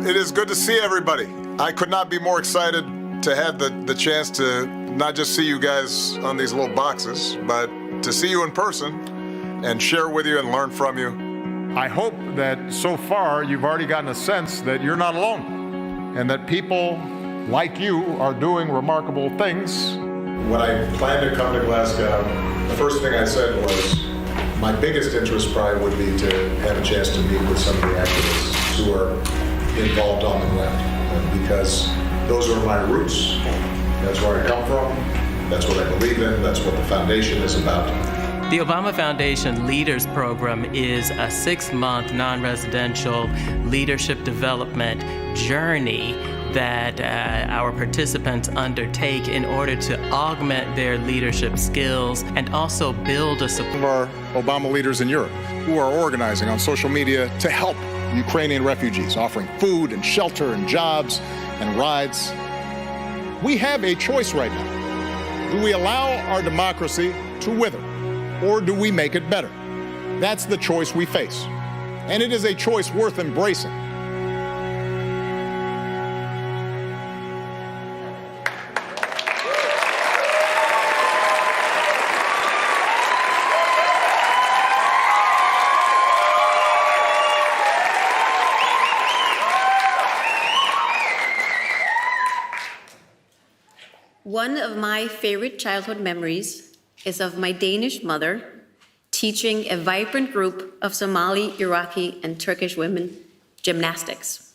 It is good to see everybody. I could not be more excited to have the chance to not just see you guys on these little boxes, but to see you in person and share with you and learn from you. I hope that so far you've already gotten a sense that you're not alone and that people like you are doing remarkable things. When I planned to come to Glasgow, the first thing I said was my biggest interest probably would be to have a chance to meet with some of the activists who are involved on the ground, because those are my roots. That's where I come from. That's what I believe in. That's what the foundation is about. The Obama Foundation Leaders Program is a 6-month non-residential leadership development journey that our participants undertake in order to augment their leadership skills and also build a support. Of our Obama leaders in Europe who are organizing on social media to help Ukrainian refugees, offering food and shelter and jobs and rides. We have a choice right now. Do we allow our democracy to wither, or do we make it better? That's the choice we face, and it is a choice worth embracing. One of my favorite childhood memories is of my Danish mother teaching a vibrant group of Somali, Iraqi, and Turkish women gymnastics.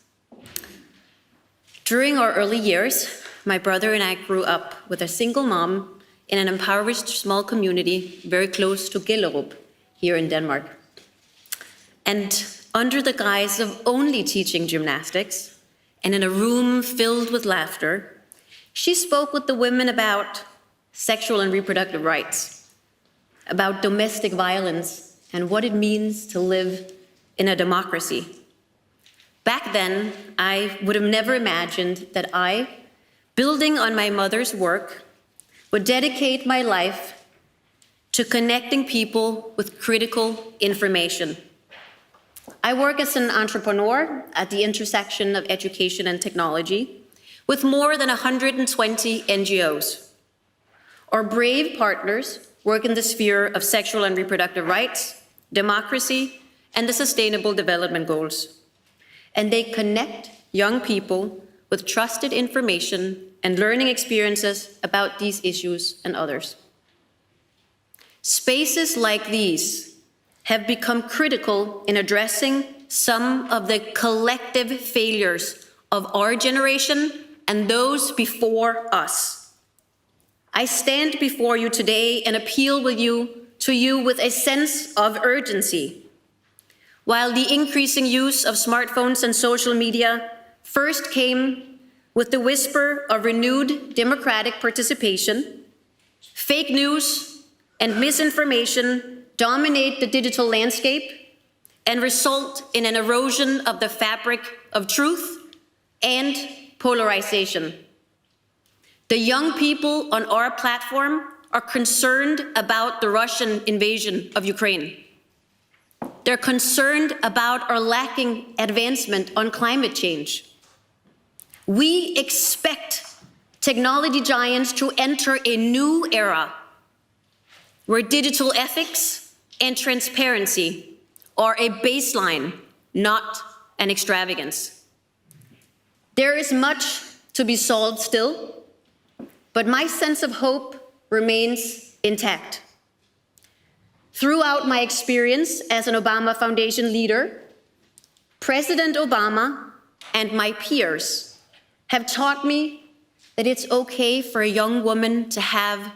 During our early years, my brother and I grew up with a single mom in an impoverished small community very close to Gellerup here in Denmark. And under the guise of only teaching gymnastics, and in a room filled with laughter, she spoke with the women about sexual and reproductive rights, about domestic violence, and what it means to live in a democracy. Back then, I would have never imagined that I, building on my mother's work, would dedicate my life to connecting people with critical information. I work as an entrepreneur at the intersection of education and technology, with more than 120 NGOs. Our brave partners work in the sphere of sexual and reproductive rights, democracy, and the Sustainable Development Goals. And they connect young people with trusted information and learning experiences about these issues and others. Spaces like these have become critical in addressing some of the collective failures of our generation and those before us. I stand before you today and appeal to you with a sense of urgency. While the increasing use of smartphones and social media first came with the whisper of renewed democratic participation, fake news and misinformation dominate the digital landscape and result in an erosion of the fabric of truth and polarization. The young people on our platform are concerned about the Russian invasion of Ukraine. They're concerned about our lacking advancement on climate change. We expect technology giants to enter a new era where digital ethics and transparency are a baseline, not an extravagance. There is much to be solved still, but my sense of hope remains intact. Throughout my experience as an Obama Foundation leader, President Obama and my peers have taught me that it's okay for a young woman to have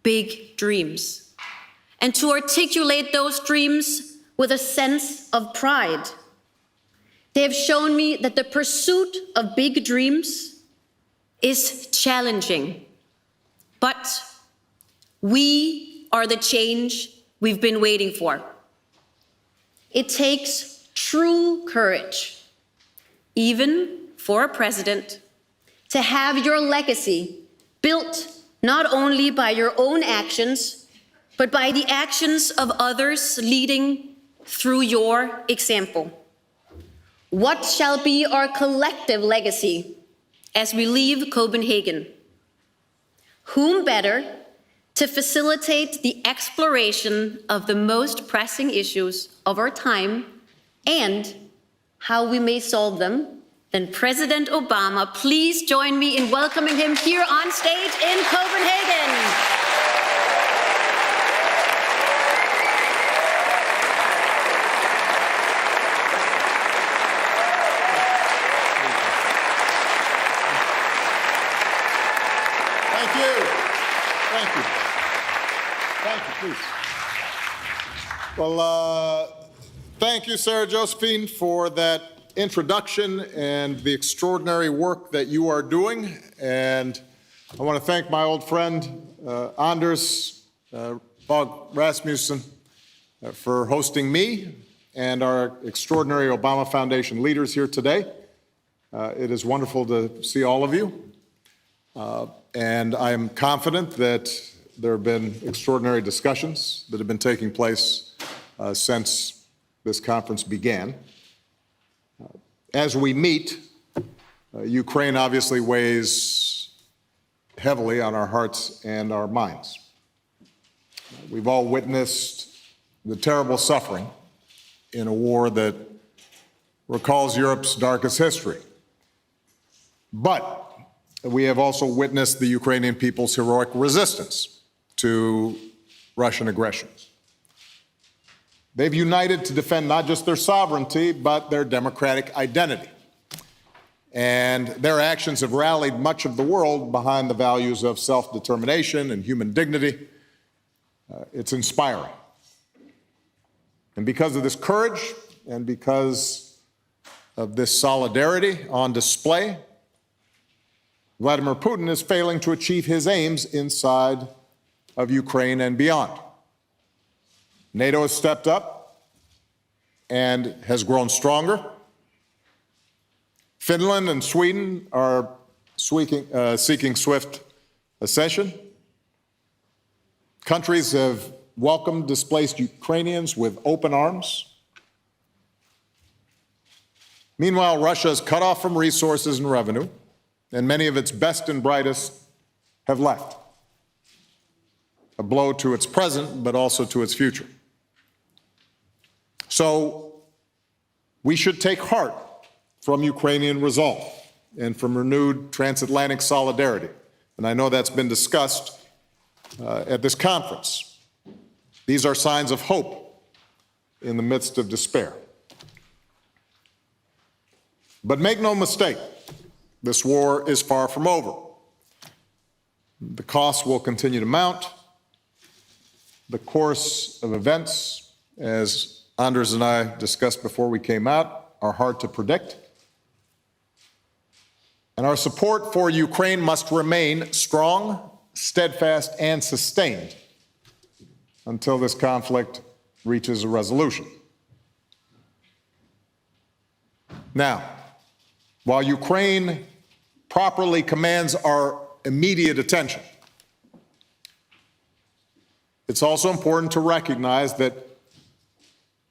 big dreams and to articulate those dreams with a sense of pride. They have shown me that the pursuit of big dreams is challenging, but we are the change we've been waiting for. It takes true courage, even for a president, to have your legacy built not only by your own actions, but by the actions of others leading through your example. What shall be our collective legacy as we leave Copenhagen? Whom better to facilitate the exploration of the most pressing issues of our time and how we may solve them than President Obama? Please join me in welcoming him here on stage in Copenhagen. Well, thank you, Sahra-Josephine, for that introduction and the extraordinary work that you are doing. And I want to thank my old friend, Anders Fogh Rasmussen, for hosting me and our extraordinary Obama Foundation leaders here today. It is wonderful to see all of you. And I am confident that there have been extraordinary discussions that have been taking place since this conference began. As we meet, Ukraine obviously weighs heavily on our hearts and our minds. We've all witnessed the terrible suffering in a war that recalls Europe's darkest history. But we have also witnessed the Ukrainian people's heroic resistance to Russian aggression. They've united to defend not just their sovereignty, but their democratic identity. And their actions have rallied much of the world behind the values of self-determination and human dignity. It's inspiring. And because of this courage and because of this solidarity on display, Vladimir Putin is failing to achieve his aims inside of Ukraine and beyond. NATO has stepped up and has grown stronger. Finland and Sweden are seeking swift accession. Countries have welcomed displaced Ukrainians with open arms. Meanwhile, Russia is cut off from resources and revenue, and many of its best and brightest have left. A blow to its present, but also to its future. So we should take heart from Ukrainian resolve and from renewed transatlantic solidarity. And I know that's been discussed at this conference. These are signs of hope in the midst of despair. But make no mistake, this war is far from over. The costs will continue to mount. The course of events, as Anders and I discussed before we came out, are hard to predict. And our support for Ukraine must remain strong, steadfast, and sustained until this conflict reaches a resolution. Now, while Ukraine properly commands our immediate attention, it's also important to recognize that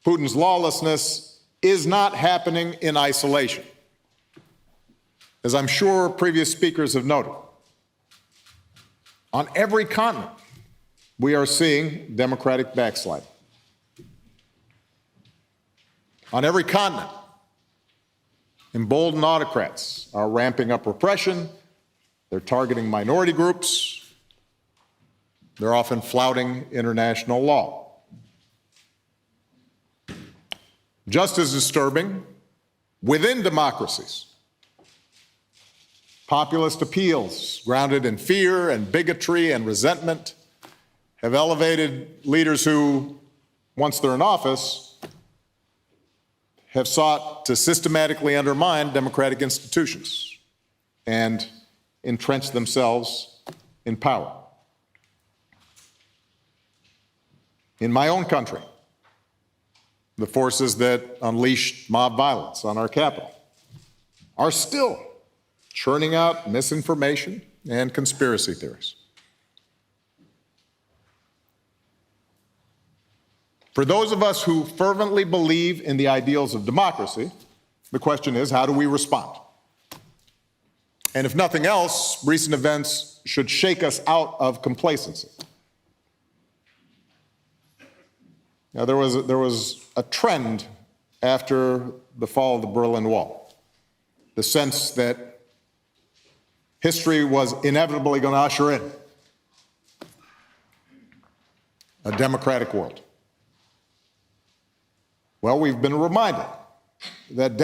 Putin's lawlessness is not happening in isolation. As I'm sure previous speakers have noted, on every continent, we are seeing democratic backsliding. On every continent, emboldened autocrats are ramping up repression. They're targeting minority groups. They're often flouting international law. Just as disturbing, within democracies, populist appeals grounded in fear and bigotry and resentment have elevated leaders who, once they're in office, have sought to systematically undermine democratic institutions and entrench themselves in power. In my own country, the forces that unleashed mob violence on our capital are still churning out misinformation and conspiracy theories. For those of us who fervently believe in the ideals of democracy, The question is, how do we respond? And if nothing else, recent events should shake us out of complacency. Now, there was a trend after the fall of the Berlin Wall, the sense that history was inevitably going to usher in a democratic world. Well, we've been reminded that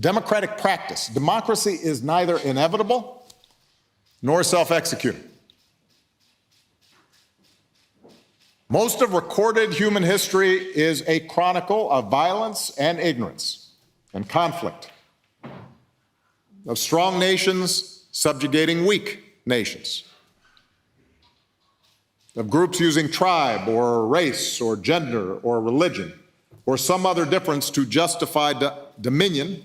democratic practice, democracy, is neither inevitable nor self-executing. Most of recorded human history is a chronicle of violence and ignorance and conflict, of strong nations subjugating weak nations, of groups using tribe or race or gender or religion or some other difference to justify dominion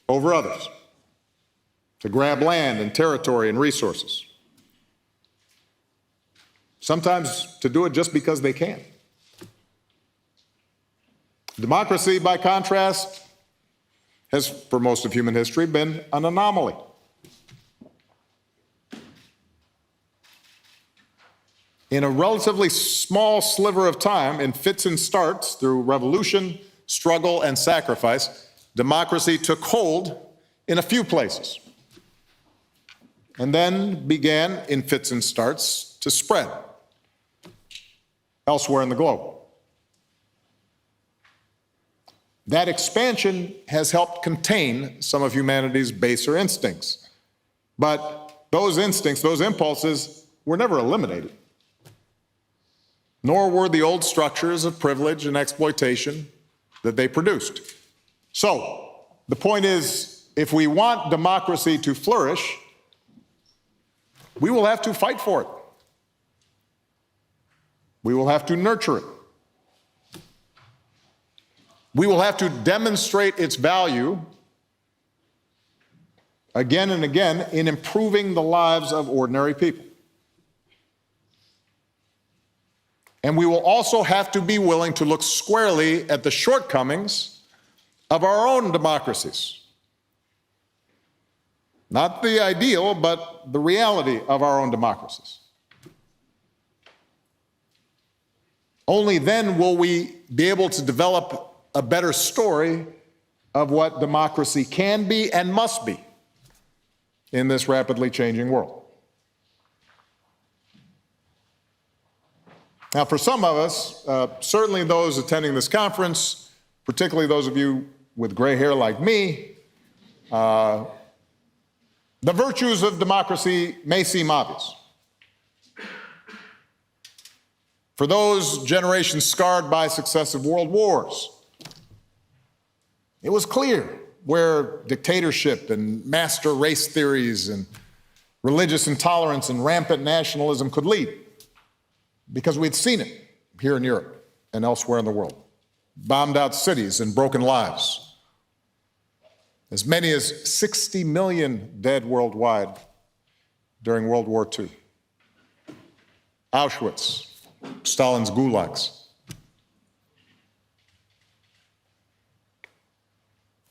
over others, to grab land and territory and resources. Sometimes to do it just because they can. Democracy, by contrast, has, for most of human history, been an anomaly. In a relatively small sliver of time, in fits and starts, through revolution, struggle, and sacrifice, democracy took hold in a few places, and then began, in fits and starts, to spread elsewhere in the globe. That expansion has helped contain some of humanity's baser instincts. But those instincts, those impulses, were never eliminated. Nor were the old structures of privilege and exploitation that they produced. So, the point is, if we want democracy to flourish, we will have to fight for it. We will have to nurture it. We will have to demonstrate its value again and again in improving the lives of ordinary people. And we will also have to be willing to look squarely at the shortcomings of our own democracies. Not the ideal, but the reality of our own democracies. Only then will we be able to develop a better story of what democracy can be and must be in this rapidly changing world. Now, for some of us, certainly those attending this conference, particularly those of you with gray hair like me, the virtues of democracy may seem obvious. For those generations scarred by successive world wars, it was clear where dictatorship and master race theories and religious intolerance and rampant nationalism could lead, because we'd seen it here in Europe and elsewhere in the world. Bombed out cities and broken lives. As many as 60 million dead worldwide during World War II. Auschwitz, Stalin's gulags.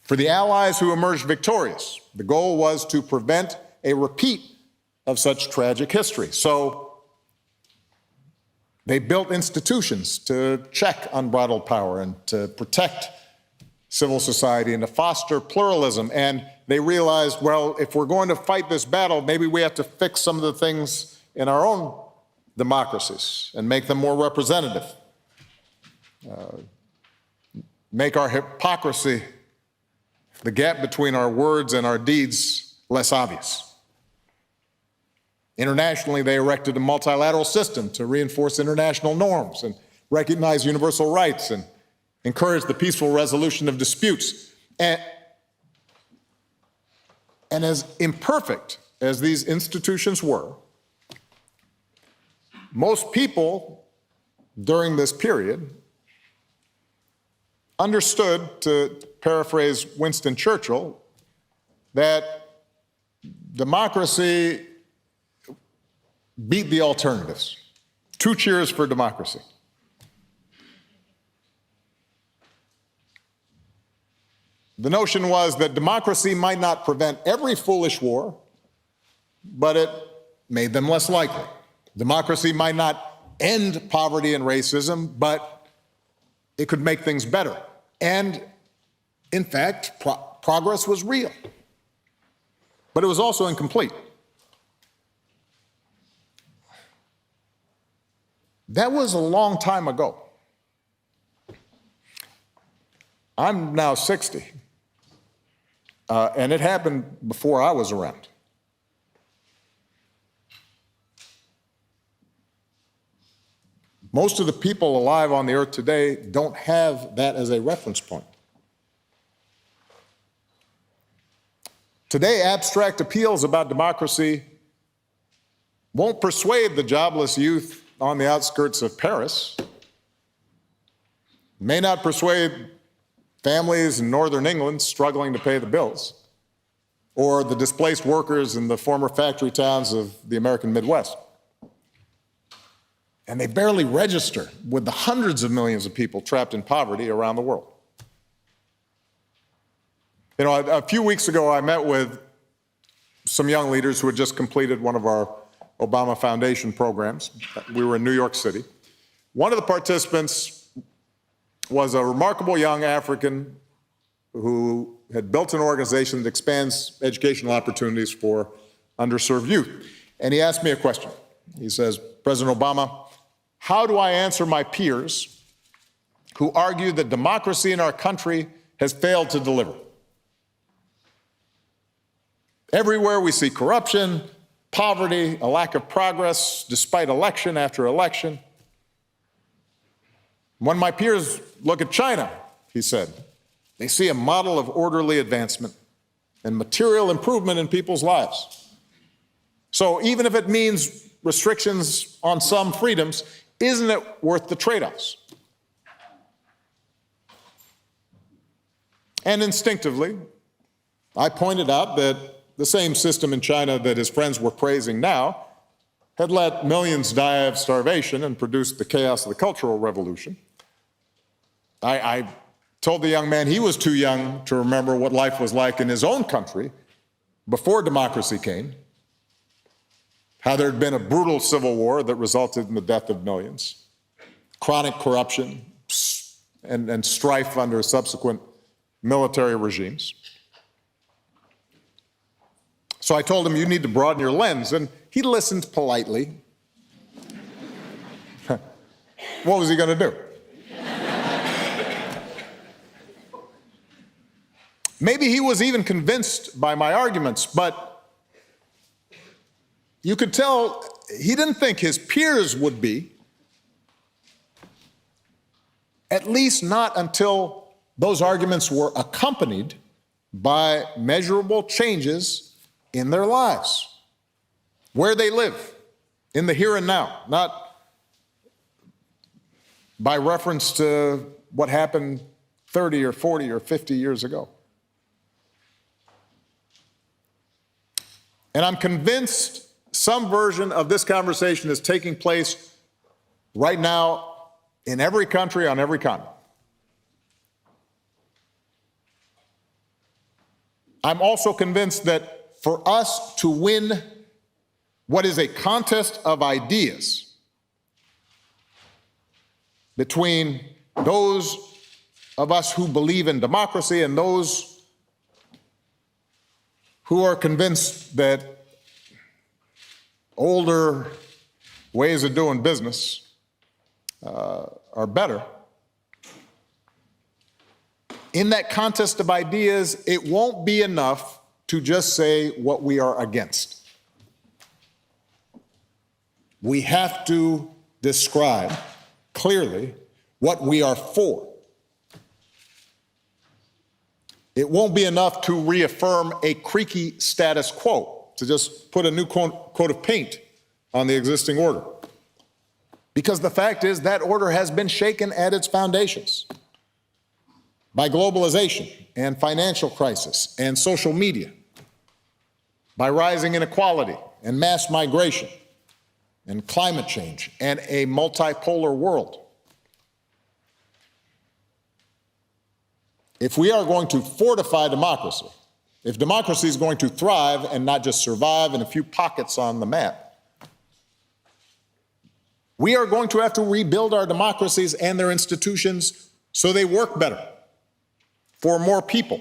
For the Allies who emerged victorious, the goal was to prevent a repeat of such tragic history. So they built institutions to check unbridled power and to protect civil society and to foster pluralism. And they realized, well, if we're going to fight this battle, maybe we have to fix some of the things in our own democracies and make them more representative. Make our hypocrisy, the gap between our words and our deeds, less obvious. Internationally, they erected a multilateral system to reinforce international norms and recognize universal rights and encourage the peaceful resolution of disputes. And as imperfect as these institutions were, most people during this period understood, to paraphrase Winston Churchill, that democracy beat the alternatives. 2 cheers for democracy. The notion was that democracy might not prevent every foolish war, but it made them less likely. Democracy might not end poverty and racism, but it could make things better. And in fact, progress was real. But it was also incomplete. That was a long time ago. I'm now 60, and it happened before I was around. Most of the people alive on the earth today don't have that as a reference point. Today, abstract appeals about democracy won't persuade the jobless youth on the outskirts of Paris, may not persuade families in northern England struggling to pay the bills, or the displaced workers in the former factory towns of the American Midwest. And they barely register with the hundreds of millions of people trapped in poverty around the world. You know, a few weeks ago, I met with some young leaders who had just completed one of our Obama Foundation programs. We were in New York City. One of the participants was a remarkable young African who had built an organization that expands educational opportunities for underserved youth. And he asked me a question. He says, President Obama, how do I answer my peers who argue that democracy in our country has failed to deliver? Everywhere we see corruption, poverty, a lack of progress despite election after election. When my peers look at China, he said, they see a model of orderly advancement and material improvement in people's lives. So even if it means restrictions on some freedoms, isn't it worth the trade-offs? And instinctively, I pointed out that the same system in China that his friends were praising now had let millions die of starvation and produced the chaos of the Cultural Revolution. I told the young man he was too young to remember what life was like in his own country before democracy came, how there had been a brutal civil war that resulted in the death of millions, chronic corruption, and strife under subsequent military regimes. So I told him, you need to broaden your lens, and he listened politely. What was he going to do? Maybe he was even convinced by my arguments, but you could tell he didn't think his peers would be, at least not until those arguments were accompanied by measurable changes in their lives, where they live, in the here and now, not by reference to what happened 30 or 40 or 50 years ago. And I'm convinced some version of this conversation is taking place right now in every country on every continent. I'm also convinced that for us to win what is a contest of ideas between those of us who believe in democracy and those who are convinced that older ways of doing business are better. In that contest of ideas, it won't be enough to just say what we are against. We have to describe clearly what we are for. It won't be enough to reaffirm a creaky status quo, to just put a new coat of paint on the existing order. Because the fact is that order has been shaken at its foundations by globalization and financial crisis and social media, by rising inequality and mass migration and climate change and a multipolar world. if we are going to fortify democracy, if democracy is going to thrive and not just survive in a few pockets on the map, we are going to have to rebuild our democracies and their institutions so they work better for more people,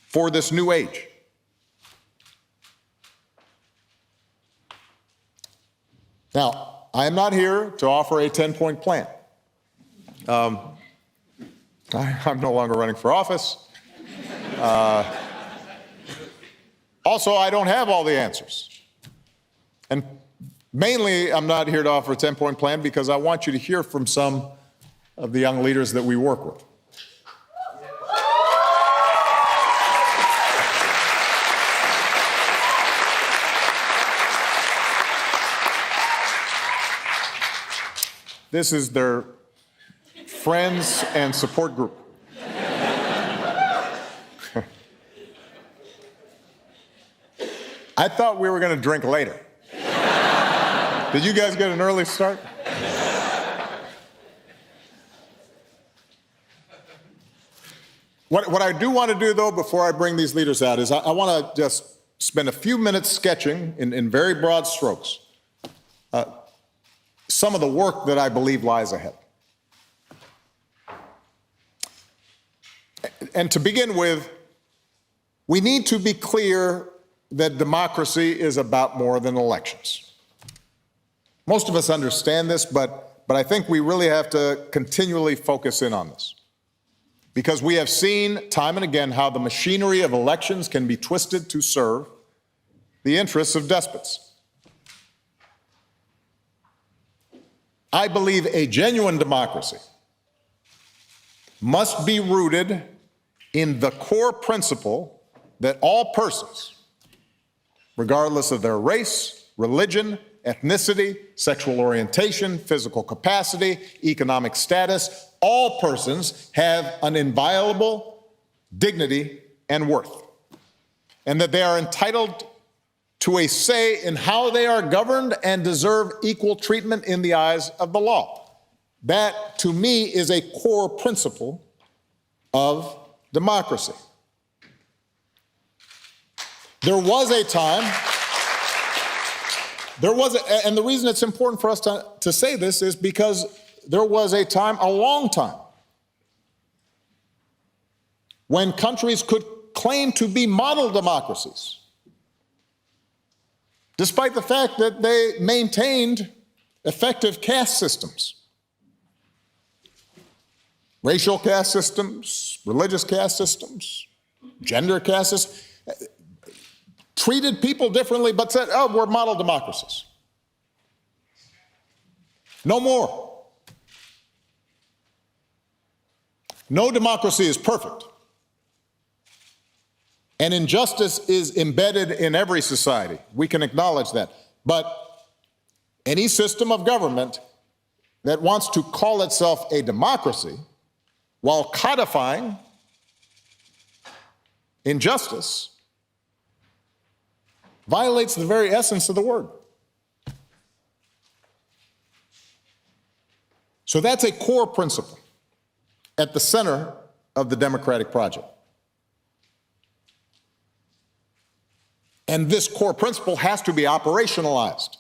for this new age. Now, I am not here to offer a 10-point plan. I'm no longer running for office. Also, I don't have all the answers. And mainly, I'm not here to offer a 10-point plan because I want you to hear from some of the young leaders that we work with. This is their friends and support group. I thought we were going to drink later. Did you guys get an early start? What I do want to do, though, before I bring these leaders out, is I want to just spend a few minutes sketching in very broad strokes some of the work that I believe lies ahead. And to begin with, we need to be clear that democracy is about more than elections. Most of us understand this, but I think we really have to continually focus in on this. Because we have seen time and again how the machinery of elections can be twisted to serve the interests of despots. I believe a genuine democracy must be rooted in the core principle that all persons, regardless of their race, religion, ethnicity, sexual orientation, physical capacity, economic status, all persons have an inviolable dignity and worth, and that they are entitled to a say in how they are governed and deserve equal treatment in the eyes of the law. That, to me, is a core principle of democracy. There was a time, and the reason it's important for us to say this is because there was a time, a long time, when countries could claim to be model democracies, despite the fact that they maintained effective caste systems. Racial caste systems, religious caste systems, gender caste systems, treated people differently but said, oh, we're model democracies. No more. No democracy is perfect. And injustice is embedded in every society. We can acknowledge that. But any system of government that wants to call itself a democracy while codifying injustice violates the very essence of the word. So that's a core principle at the center of the democratic project. And this core principle has to be operationalized.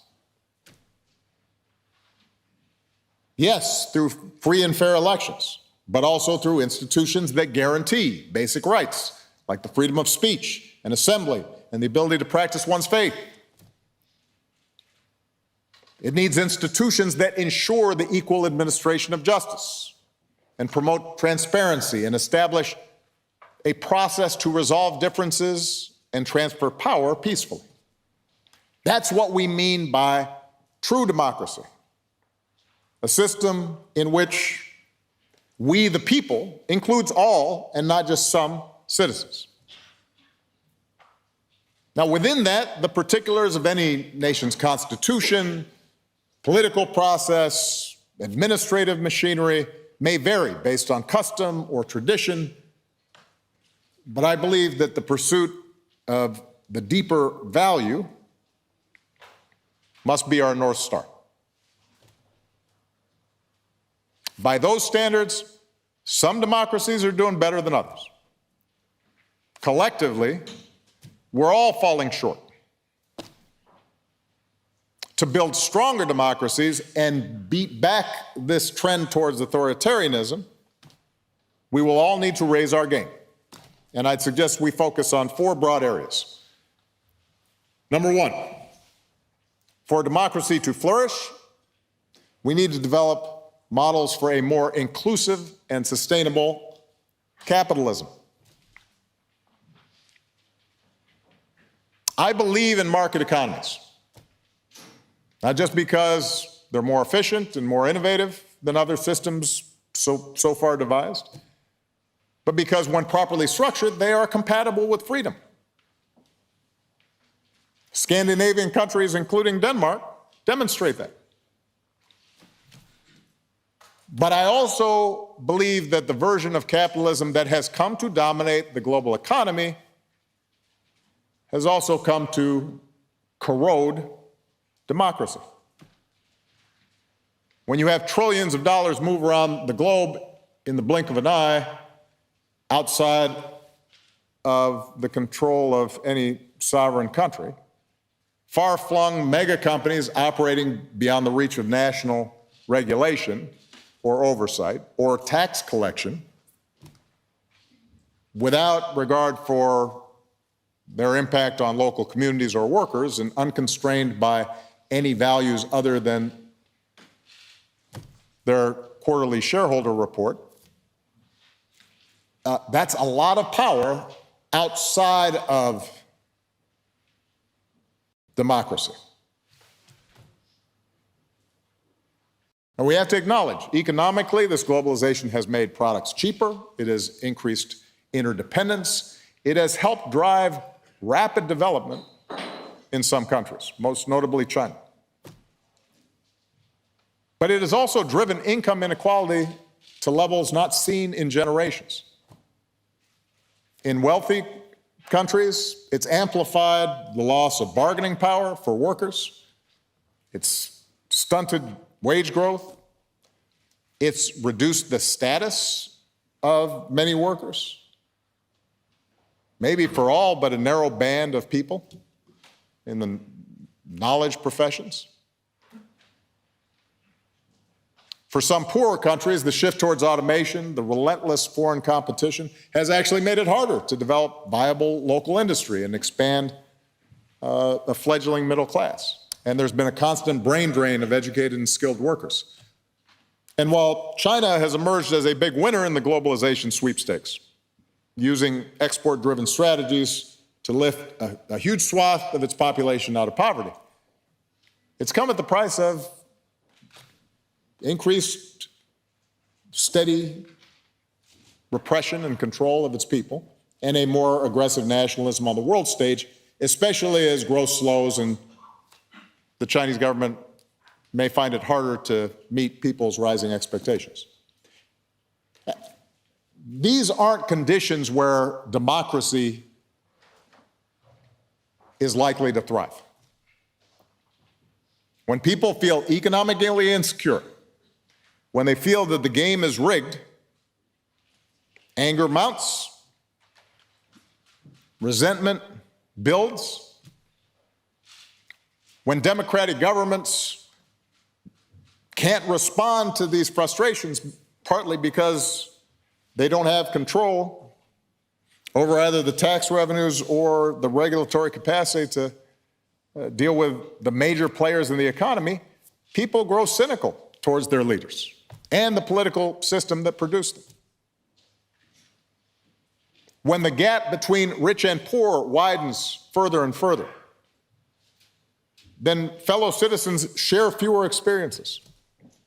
Yes, through free and fair elections, but also through institutions that guarantee basic rights, like the freedom of speech and assembly and the ability to practice one's faith. It needs institutions that ensure the equal administration of justice and promote transparency and establish a process to resolve differences and transfer power peacefully. That's what we mean by true democracy, a system in which we, the people, includes all and not just some citizens. Now, within that, the particulars of any nation's constitution, political process, administrative machinery may vary based on custom or tradition, but I believe that the pursuit of the deeper value must be our North Star. By those standards, Some democracies are doing better than others. Collectively, we're all falling short. To build stronger democracies and beat back this trend towards authoritarianism, we will all need to raise our game. And I'd suggest we focus on 4 broad areas. Number 1, for democracy to flourish, we need to develop models for a more inclusive and sustainable capitalism. I believe in market economies, not just because they're more efficient and more innovative than other systems so far devised, but because when properly structured, they are compatible with freedom. Scandinavian countries, including Denmark, demonstrate that. But I also believe that the version of capitalism that has come to dominate the global economy has also come to corrode democracy. When you have trillions of dollars move around the globe in the blink of an eye, outside of the control of any sovereign country, far-flung mega companies operating beyond the reach of national regulation or oversight or tax collection, without regard for their impact on local communities or workers and unconstrained by any values other than their quarterly shareholder report. That's a lot of power outside of democracy. And we have to acknowledge, economically, this globalization has made products cheaper. It has increased interdependence. It has helped drive rapid development in some countries, most notably China. But it has also driven income inequality to levels not seen in generations. In wealthy countries, it's amplified the loss of bargaining power for workers. It's stunted wage growth. It's reduced the status of many workers. Maybe for all but a narrow band of people in the knowledge professions. For some poorer countries, the shift towards automation, the relentless foreign competition, has actually made it harder to develop viable local industry and expand a fledgling middle class. And there's been a constant brain drain of educated and skilled workers. And while China has emerged as a big winner in the globalization sweepstakes, using export-driven strategies to lift a huge swath of its population out of poverty, it's come at the price of increased, steady repression and control of its people, and a more aggressive nationalism on the world stage, especially as growth slows and the Chinese government may find it harder to meet people's rising expectations. These aren't conditions where democracy is likely to thrive. When people feel economically insecure, when they feel that the game is rigged, anger mounts, resentment builds. When democratic governments can't respond to these frustrations, partly because they don't have control over either the tax revenues or the regulatory capacity to deal with the major players in the economy, people grow cynical towards their leaders and the political system that produced them. When the gap between rich and poor widens further and further, then fellow citizens share fewer experiences.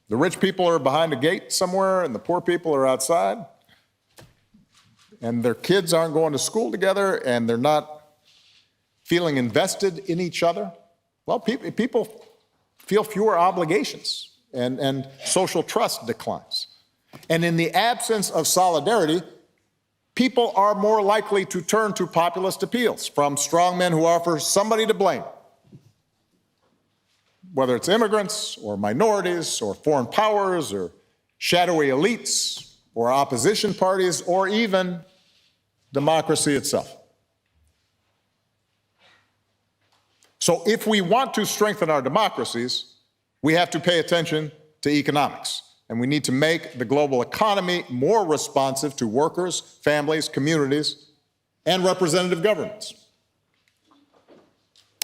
The rich people are behind a gate somewhere and the poor people are outside, and their kids aren't going to school together and they're not feeling invested in each other. Well, people feel fewer obligations and social trust declines. And in the absence of solidarity, people are more likely to turn to populist appeals from strongmen who offer somebody to blame, whether it's immigrants or minorities or foreign powers or shadowy elites or opposition parties, or even democracy itself. So if we want to strengthen our democracies, we have to pay attention to economics. And we need to make the global economy more responsive to workers, families, communities, and representative governments.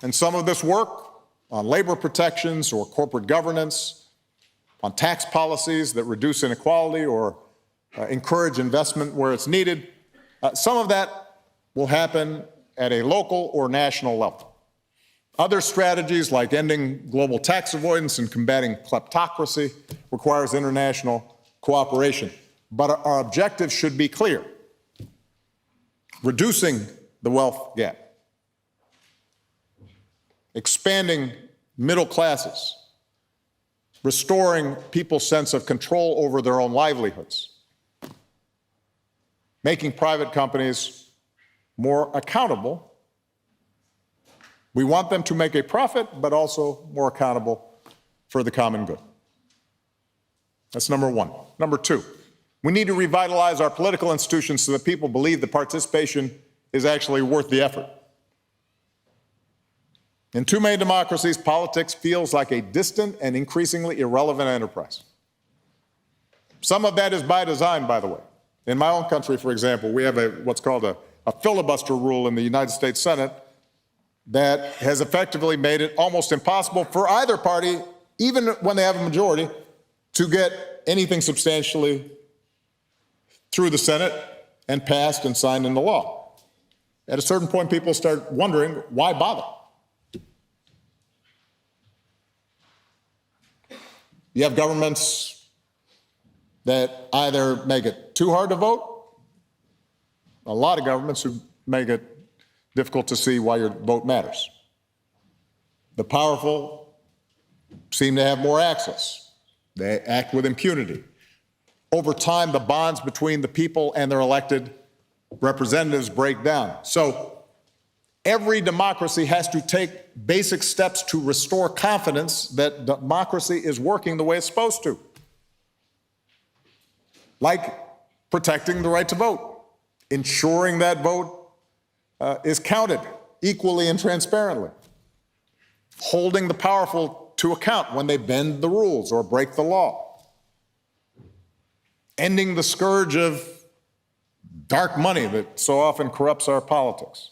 And some of this work on labor protections or corporate governance, on tax policies that reduce inequality or encourage investment where it's needed, some of that will happen at a local or national level. Other strategies like ending global tax avoidance and combating kleptocracy requires international cooperation. But our objective should be clear: reducing the wealth gap, expanding middle classes, restoring people's sense of control over their own livelihoods, making private companies more accountable. We want them to make a profit, but also more accountable for the common good. That's number one. Number two, we need to revitalize our political institutions so that people believe that participation is actually worth the effort. In too many democracies, politics feels like a distant and increasingly irrelevant enterprise. Some of that is by design, by the way. In my own country, for example, we have what's called a filibuster rule in the United States Senate that has effectively made it almost impossible for either party, even when they have a majority, to get anything substantially through the Senate and passed and signed into law. At a certain point, people start wondering, why bother? You have governments that either make it too hard to vote, a lot of governments who make it difficult to see why your vote matters. The powerful seem to have more access. They act with impunity. Over time, the bonds between the people and their elected representatives break down. So every democracy has to take basic steps to restore confidence that democracy is working the way it's supposed to. Like protecting the right to vote, ensuring that vote is counted equally and transparently, holding the powerful to account when they bend the rules or break the law, ending the scourge of dark money that so often corrupts our politics.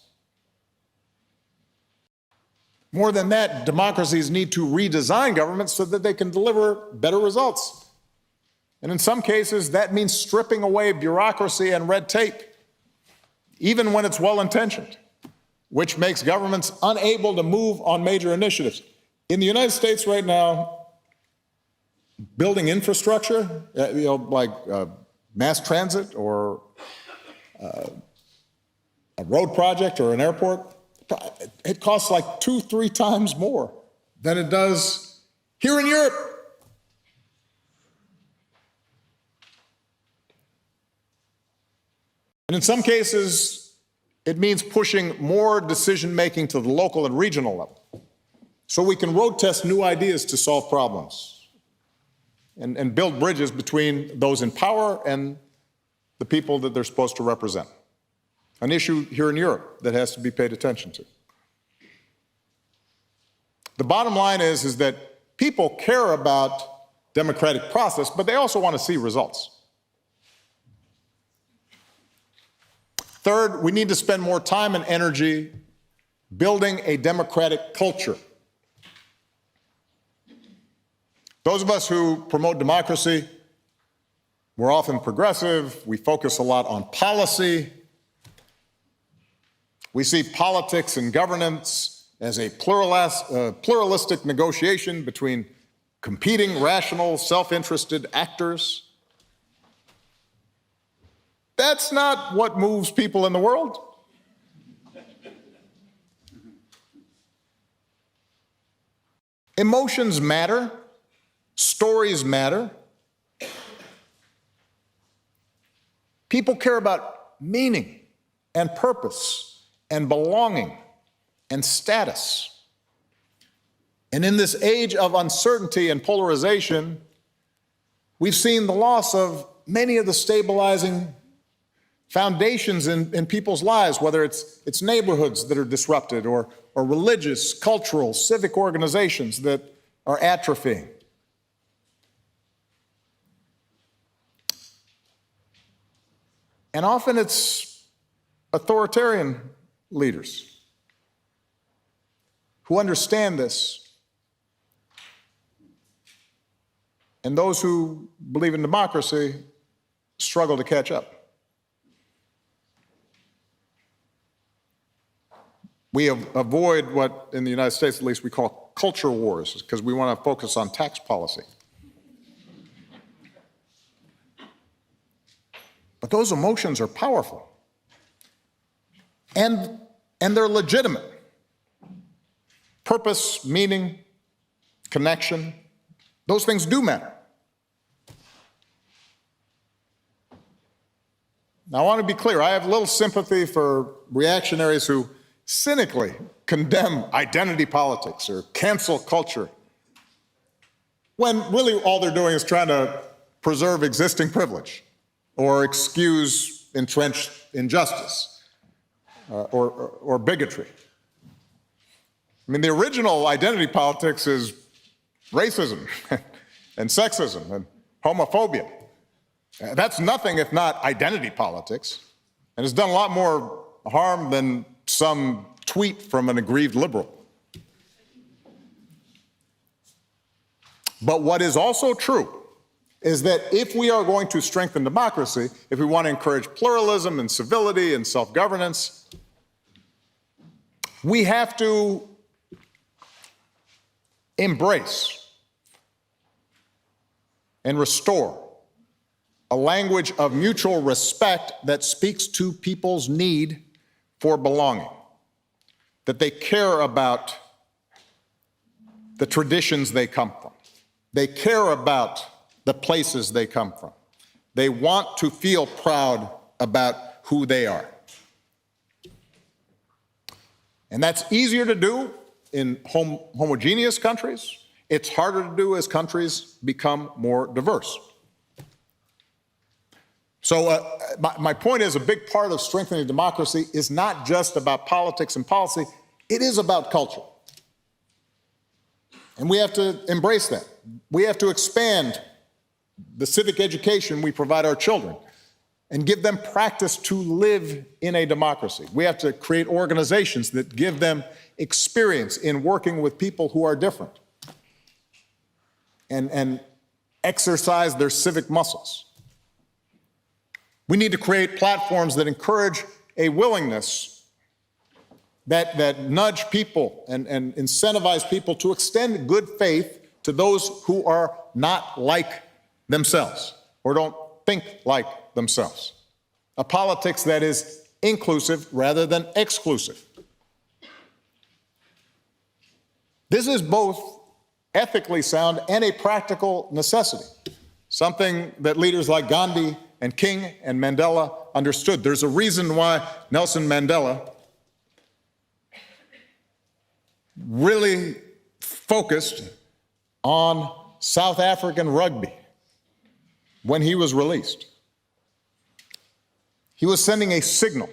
More than that, democracies need to redesign governments so that they can deliver better results. And in some cases, that means stripping away bureaucracy and red tape, even when it's well-intentioned, which makes governments unable to move on major initiatives. In the United States right now, building infrastructure, like mass transit or a road project or an airport, it costs like 2-3 times more than it does here in Europe. And in some cases, it means pushing more decision-making to the local and regional level, so we can road test new ideas to solve problems and build bridges between those in power and the people that they're supposed to represent. An issue here in Europe that has to be paid attention to. The bottom line is that people care about democratic process, but they also want to see results. Third, we need to spend more time and energy building a democratic culture. Those of us who promote democracy, we're often progressive, we focus a lot on policy. We see politics and governance as a pluralistic negotiation between competing, rational, self-interested actors. That's not what moves people in the world. Emotions matter, stories matter. People care about meaning and purpose and belonging and status. And in this age of uncertainty and polarization, we've seen the loss of many of the stabilizing foundations in people's lives, whether it's neighborhoods that are disrupted or religious, cultural, civic organizations that are atrophying. And often it's authoritarian leaders who understand this, and those who believe in democracy struggle to catch up. We avoid what, in the United States at least, we call culture wars, because we want to focus on tax policy. But those emotions are powerful, and they're legitimate. Purpose, meaning, connection, those things do matter. Now, I want to be clear. I have little sympathy for reactionaries who cynically condemn identity politics or cancel culture, when really all they're doing is trying to preserve existing privilege or excuse entrenched injustice or bigotry. I mean, the original identity politics is racism and sexism and homophobia. That's nothing if not identity politics, and it's done a lot more harm than some tweet from an aggrieved liberal. But what is also true is that if we are going to strengthen democracy, if we want to encourage pluralism and civility and self-governance, we have to embrace and restore a language of mutual respect that speaks to people's need for belonging, that they care about the traditions they come from. They care about the places they come from. They want to feel proud about who they are. And that's easier to do in homogeneous countries. It's harder to do as countries become more diverse. So my point is, a big part of strengthening democracy is not just about politics and policy, it is about culture. And we have to embrace that. We have to expand the civic education we provide our children and give them practice to live in a democracy. We have to create organizations that give them experience in working with people who are different and exercise their civic muscles. We need to create platforms that encourage a willingness that nudge people and incentivize people to extend good faith to those who are not like themselves or don't think like themselves. A politics that is inclusive rather than exclusive. This is both ethically sound and a practical necessity, something that leaders like Gandhi and King and Mandela understood. There's a reason why Nelson Mandela really focused on South African rugby when he was released. He was sending a signal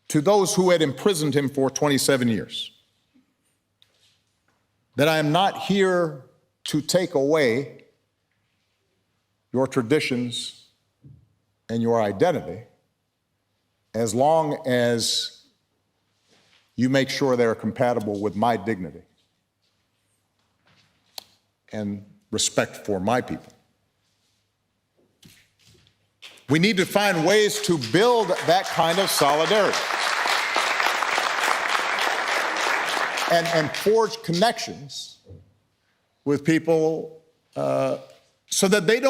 to those who had imprisoned him for 27 years that I am not here to take away your traditions and your identity as long as you make sure they're compatible with my dignity and respect for my people. We need to find ways to build that kind of solidarity and forge connections with people so that they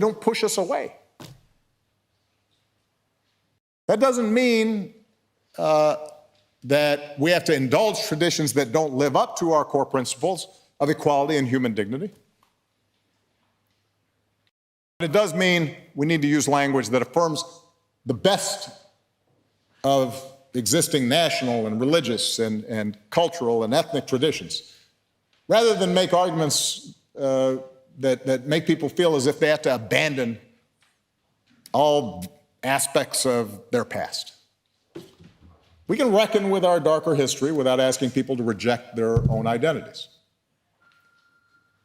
don't push us away. That doesn't mean that we have to indulge traditions that don't live up to our core principles of equality and human dignity. But it does mean we need to use language that affirms the best of existing national and religious and cultural and ethnic traditions rather than make arguments that make people feel as if they have to abandon all aspects of their past. We can reckon with our darker history without asking people to reject their own identities.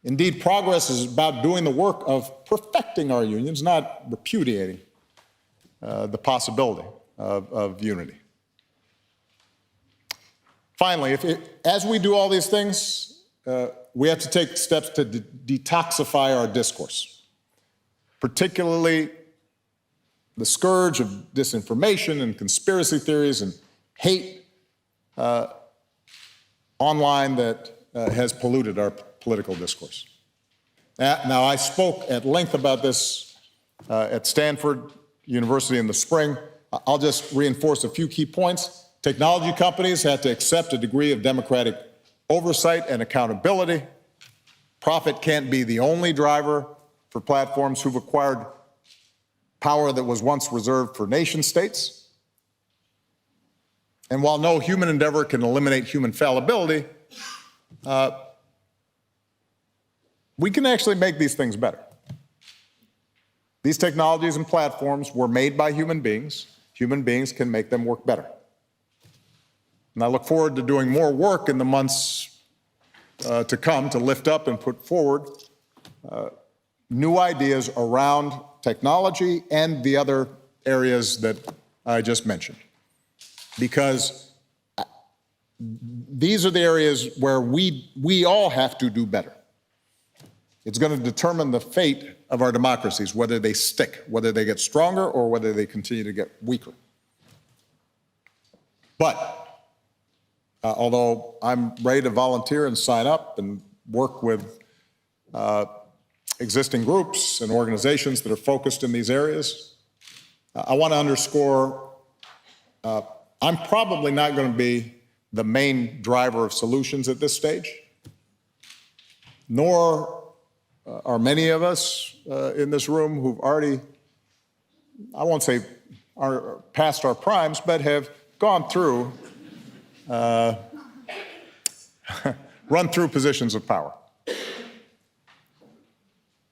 Indeed, progress is about doing the work of perfecting our unions, not repudiating the possibility of unity. Finally, as we do all these things, we have to take steps to detoxify our discourse, particularly the scourge of disinformation and conspiracy theories and hate online that has polluted our political discourse. Now, I spoke at length about this at Stanford University in the spring. I'll just reinforce a few key points. Technology companies have to accept a degree of democratic oversight and accountability. Profit can't be the only driver for platforms who've acquired power that was once reserved for nation states. And while no human endeavor can eliminate human fallibility, we can actually make these things better. These technologies and platforms were made by human beings. Human beings can make them work better. And I look forward to doing more work in the months to come to lift up and put forward new ideas around technology and the other areas that I just mentioned. Because these are the areas where we all have to do better. It's going to determine the fate of our democracies, whether they stick, whether they get stronger, or whether they continue to get weaker. But although I'm ready to volunteer and sign up and work with existing groups and organizations that are focused in these areas, I want to underscore I'm probably not going to be the main driver of solutions at this stage, nor are many of us in this room who've already, I won't say are past our primes, but have gone through, run through positions of power.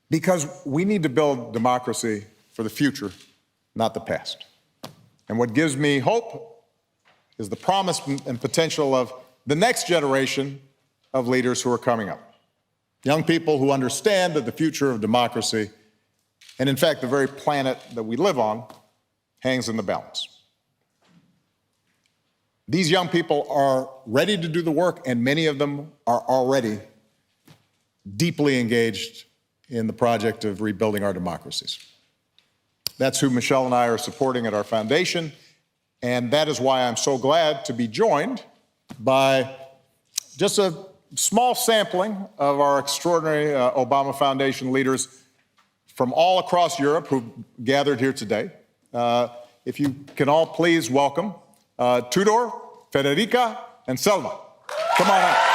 Because we need to build democracy for the future, not the past. And what gives me hope is the promise and potential of the next generation of leaders who are coming up. Young people who understand that the future of democracy, and in fact the very planet that we live on, hangs in the balance. These young people are ready to do the work, and many of them are already deeply engaged in the project of rebuilding our democracies. That's who Michelle and I are supporting at our foundation, and that is why I'm so glad to be joined by just a small sampling of our extraordinary Obama Foundation leaders from all across Europe who've gathered here today. If you can all please welcome Tudor, Federica, and Selvije. Come on up.